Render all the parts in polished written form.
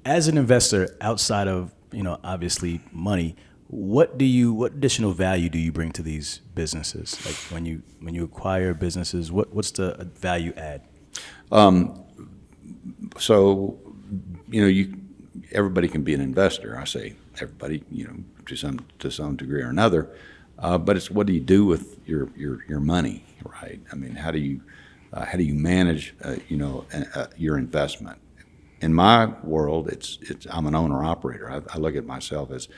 As an investor, outside of, obviously money, what additional value do you bring to these businesses? Like when you acquire businesses, what's the value add? So, everybody can be an investor. I say everybody, to some degree or another. But it's what do you do with your money, right? I mean, how do you manage, your investment? In my world, I'm an owner operator. I look at myself as,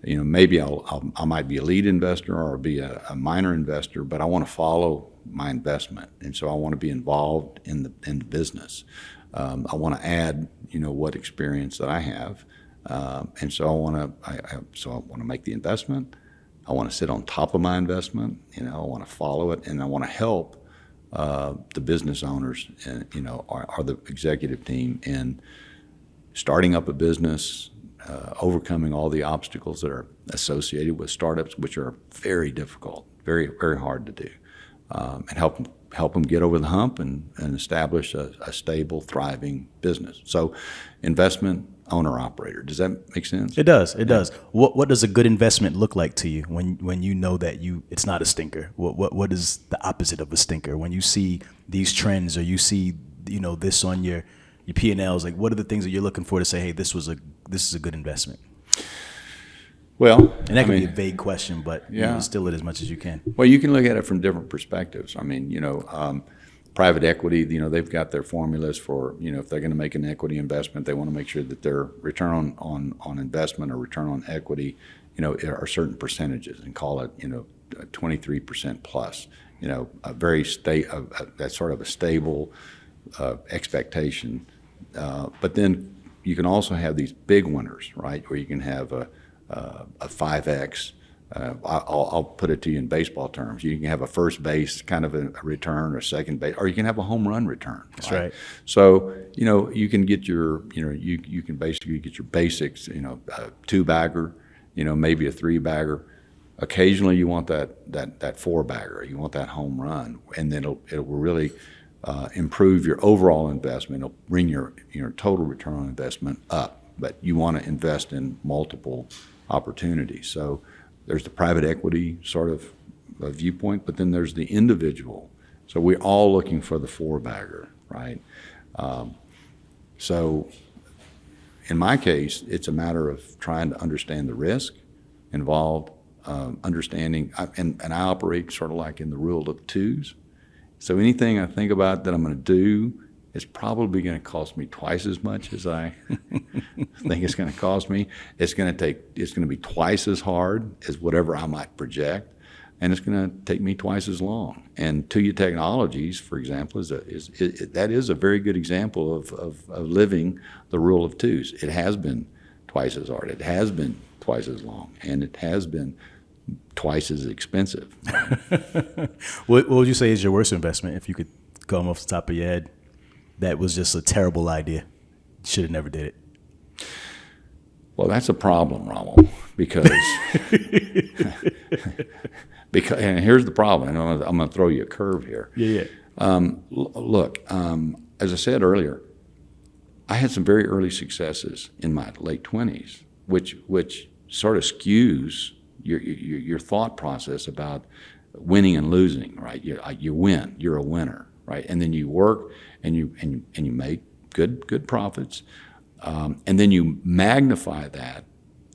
maybe I might be a lead investor or be a minor investor, but I want to follow my investment, and so I want to be involved in the business. I want to add, what experience that I have, and so I want to make the investment. I want to sit on top of my investment. I want to follow it, and I want to help the business owners and or the executive team in starting up a business, overcoming all the obstacles that are associated with startups, which are very difficult, very, very hard to do, and help them get over the hump and establish a stable, thriving business. So, investment, owner operator. Does that make sense? It does. It does. What does a good investment look like to you when you know that it's not a stinker? What is the opposite of a stinker? When you see these trends or you see this on your P&Ls, like what are the things that you're looking for to say, hey, this is a good investment? Well, and that can be a vague question, but distill it as much as you can. Well, you can look at it from different perspectives. I mean, private equity, they've got their formulas for, if they're going to make an equity investment, they want to make sure that their return on investment or return on equity, are certain percentages, and call it, 23% plus, that's sort of a stable expectation. But then you can also have these big winners, right, where you can have a 5X. I'll put it to you in baseball terms. You can have a first base kind of a return, or second base, or you can have a home run return. That's right. So you can get you can basically get your basics. A 2-bagger, maybe a 3-bagger. Occasionally you want that 4-bagger. You want that home run, and then it will really improve your overall investment. It'll bring your total return on investment up. But you want to invest in multiple opportunities. So there's the private equity sort of viewpoint, but then there's the individual. So we're all looking for the 4-bagger, right? So in my case, it's a matter of trying to understand the risk involved, understanding, and I operate sort of like in the rule of twos. So anything I think about that I'm going to do, it's probably going to cost me twice as much as I think it's going to cost me. It's going to be twice as hard as whatever I might project, and it's going to take me twice as long. And Tuya Technologies, for example, that is a very good example of living the rule of twos. It has been twice as hard. It has been twice as long, and it has been twice as expensive. What would you say is your worst investment, if you could come off the top of your head? That was just a terrible idea. Should have never did it. Well, that's a problem, Rahmel, because and here's the problem. And I'm going to throw you a curve here. Yeah. Look, as I said earlier, I had some very early successes in my late 20s, which sort of skews your thought process about winning and losing. Right? You win. You're a winner. Right? And then you work and you make good profits, and then you magnify that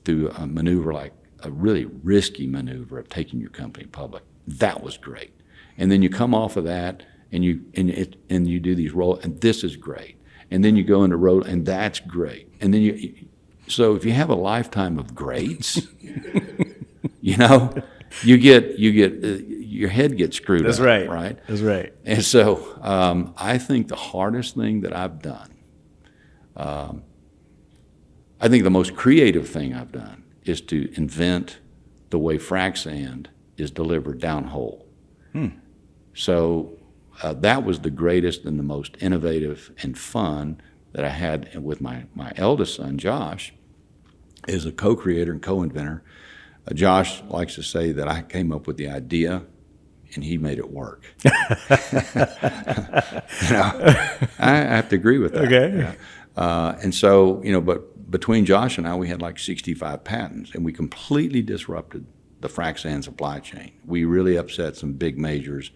through a maneuver like a really risky maneuver of taking your company public. That was great. And then you come off of that and you do these roll, and this is great. And then you go into roll, and that's great. And then so if you have a lifetime of greats, you get your head gets screwed That's up. Right. Right. That's right. And so I think the hardest thing that I've done, I think the most creative thing I've done is to invent the way frac sand is delivered downhole. So that was the greatest and the most innovative and fun that I had with my eldest son, Josh, is a co-creator and co-inventor. Josh likes to say that I came up with the idea and he made it work. I have to agree with that. Okay. And so, but between Josh and I, we had like 65 patents, and we completely disrupted the frac sand supply chain. We really upset some big majors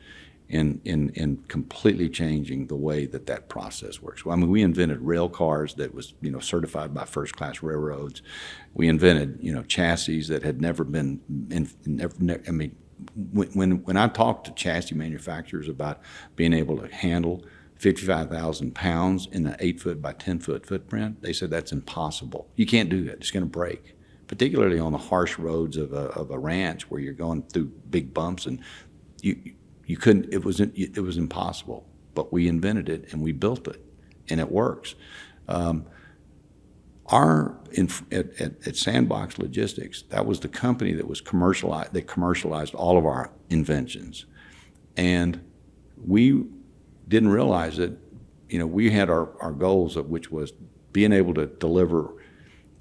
in completely changing the way that process works. Well, I mean, we invented rail cars that was, certified by first-class railroads. We invented, chassis that had never been, I mean, when I talk to chassis manufacturers about being able to handle 55,000 pounds in an 8-foot by 10-foot footprint, they said that's impossible. You can't do that. It's going to break, particularly on the harsh roads of a ranch where you're going through big bumps, and you couldn't. It was impossible. But we invented it and we built it, and it works. At Sandbox Logistics, that was the company that was commercialized all of our inventions, and we didn't realize that, we had our goals, of which was being able to deliver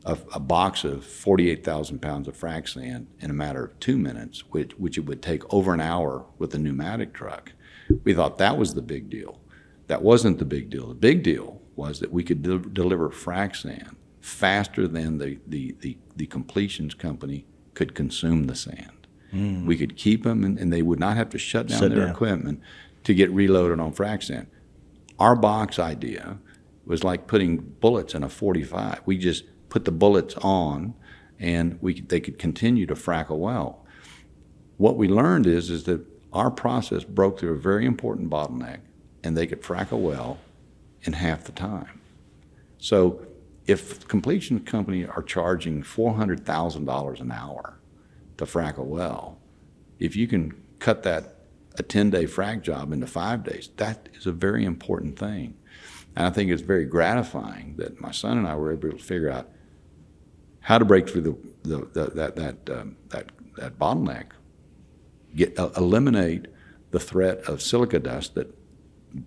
a box of 48,000 pounds of frac sand in a matter of 2 minutes, which it would take over an hour with a pneumatic truck. We thought that was the big deal. That wasn't the big deal. The big deal was that we could deliver frac sand faster than the completions company could consume the sand. We could keep them, and they would not have to shut down their equipment to get reloaded on frac sand. Our box idea was like putting bullets in a .45. We just put the bullets on, and they could continue to frac a well. What we learned is that our process broke through a very important bottleneck, and they could frac a well in half the time. So if completion company are charging $400,000 an hour to frac a well, if you can cut that a 10-day frac job into 5 days, that is a very important thing. And I think it's very gratifying that my son and I were able to figure out how to break through that bottleneck, eliminate the threat of silica dust that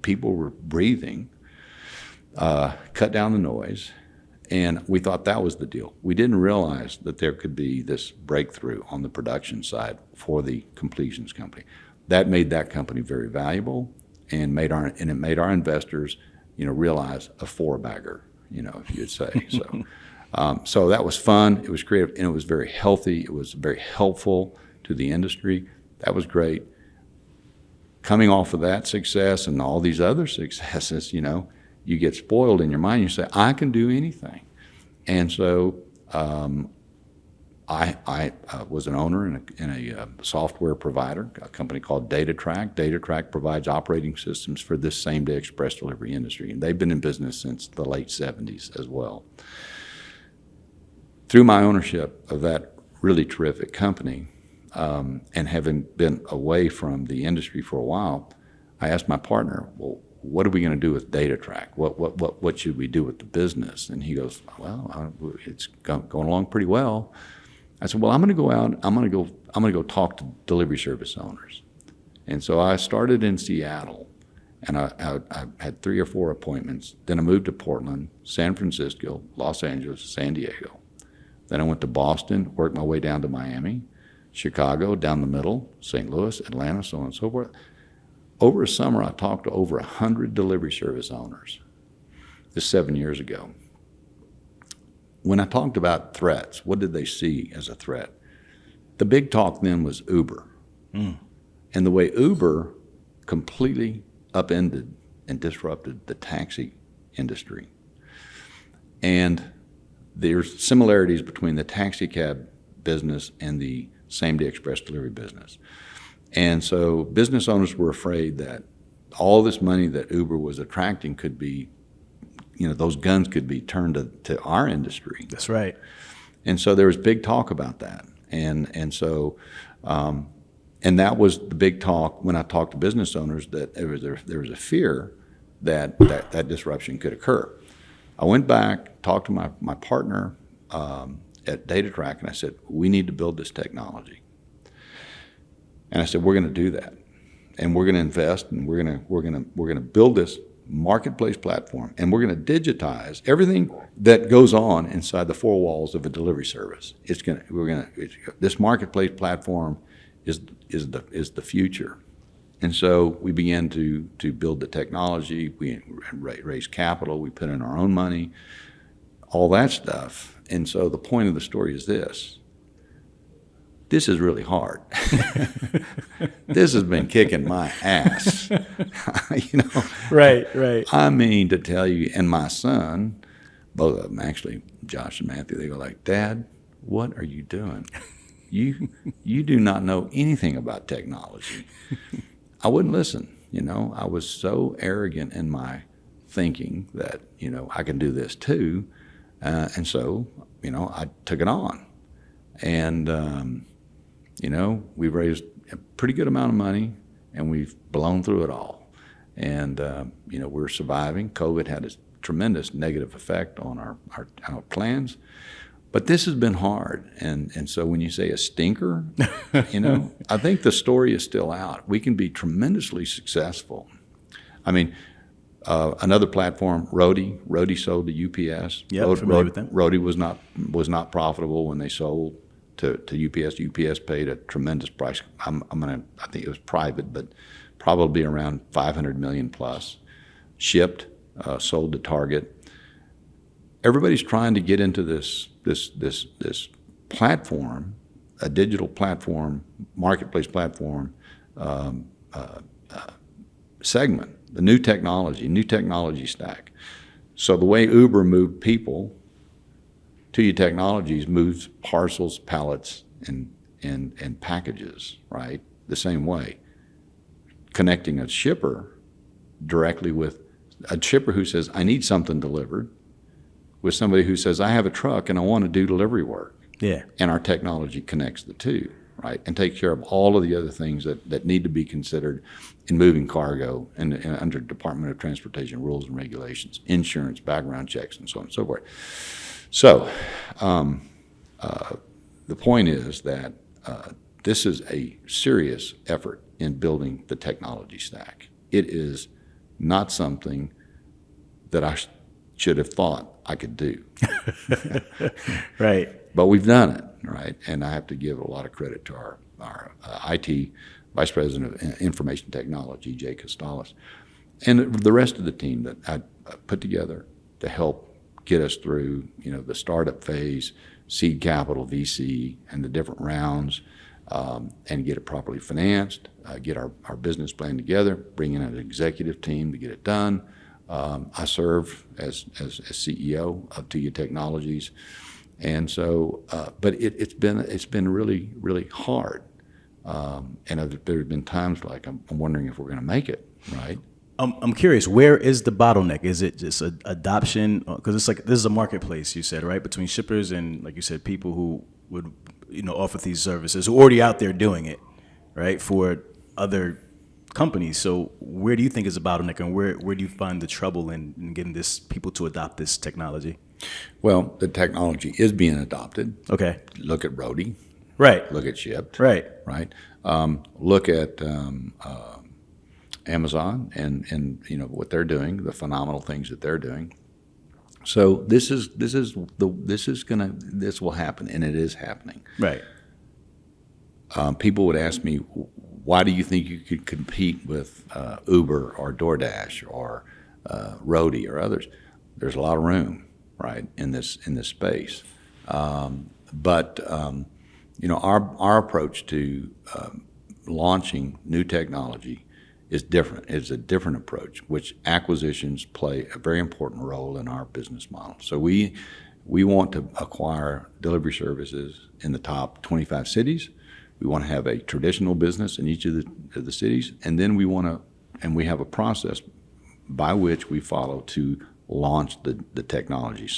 people were breathing, cut down the noise, and we thought that was the deal. We didn't realize that there could be this breakthrough on the production side for the completions company. That made that company very valuable, and it made our investors, realize a four-bagger, if you'd say. So, so that was fun. It was creative, and it was very healthy. It was very helpful to the industry. That was great. Coming off of that success and all these other successes, you get spoiled in your mind. You say, I can do anything. And so I was an owner in a software provider, a company called DataTrack. DataTrack provides operating systems for this same-day express delivery industry, and they've been in business since the late 70s as well. Through my ownership of that really terrific company, and having been away from the industry for a while, I asked my partner, well, what are we going to do with DataTrack? What should we do with the business? And he goes, well, it's going along pretty well. I said, well, I'm going to go out. I'm going to go talk to delivery service owners. And so I started in Seattle, and I had 3 or 4 appointments. Then I moved to Portland, San Francisco, Los Angeles, San Diego. Then I went to Boston, worked my way down to Miami, Chicago, down the middle, St. Louis, Atlanta, so on and so forth. Over a summer, I talked to over 100 delivery service owners. This 7 years ago. When I talked about threats, what did they see as a threat? The big talk then was Uber. And the way Uber completely upended and disrupted the taxi industry. And there's similarities between the taxi cab business and the same-day express delivery business. And so business owners were afraid that all this money that Uber was attracting could be, those guns could be turned to our industry. That's right. And so there was big talk about that. And so that was the big talk when I talked to business owners, that there was a fear that disruption could occur. I went back, talked to my partner at DataTrack, and I said, we need to build this technology. And I said, we're going to do that, and we're going to invest, and we're going to build this marketplace platform, and we're going to digitize everything that goes on inside the 4 walls of a delivery service. This marketplace platform is the future. And so we began to build the technology. We raised capital. We put in our own money. all that stuff. And so the point of the story is this. This is really hard. This has been kicking my ass. Right. I mean, to tell you, and my son, both of them actually, Josh and Matthew, they go like, Dad, what are you doing? You do not know anything about technology. I wouldn't listen. I was so arrogant in my thinking that, I can do this too. And so, I took it on. And, we've raised a pretty good amount of money, and we've blown through it all. And, we're surviving. COVID had a tremendous negative effect on our plans. But this has been hard. And so when you say a stinker, I think the story is still out. We can be tremendously successful. I mean, another platform, Roadie sold to UPS. Yeah, familiar with them. Roadie was not profitable when they sold to UPS. UPS paid a tremendous price. I think it was private, but probably around $500 million plus. Shipped, sold to Target. Everybody's trying to get into this platform, a digital platform, marketplace platform segment, the new technology stack. So the way Uber moved people, Tuya Technologies moves parcels, pallets, and packages, right? The same way. Connecting a shipper directly with a shipper who says, I need something delivered, with somebody who says, I have a truck and I want to do delivery work. Yeah. And our technology connects the two, right? And takes care of all of the other things that need to be considered in moving cargo and under Department of Transportation rules and regulations, insurance, background checks, and so on and so forth. So the point is that this is a serious effort in building the technology stack. It is not something that I should have thought I could do. Right. But we've done it, right? And I have to give a lot of credit to our IT Vice President of Information Technology, Jay Costalis, and the rest of the team that I put together to help get us through, the startup phase, seed capital, VC, and the different rounds, and get it properly financed, get our business plan together, bring in an executive team to get it done. I serve as CEO of Tuya Technologies, and so, but it's been really, really hard. And there have been times like I'm wondering if we're going to make it, right? I'm curious, where is the bottleneck? Is it just adoption? Because it's like this is a marketplace, you said, right, between shippers and, like you said, people who would offer these services, who are already out there doing it, right, for other companies. So where do you think is a bottleneck, and where do you find the trouble in getting people to adopt this technology? Well, the technology is being adopted. Okay. Look at Roadie. Right. Look at Shipped. Right. Right. Look at Amazon and what they're doing, the phenomenal things that they're doing. So this will happen, and it is happening. Right. People would ask me, why do you think you could compete with Uber or DoorDash or Roadie or others? There's a lot of room, right, in this space. But our approach to launching new technology is different. It's a different approach, which acquisitions play a very important role in our business model. So we want to acquire delivery services in the top 25 cities. We want to have a traditional business in each of the cities, and then we have a process by which we follow to launch the technology.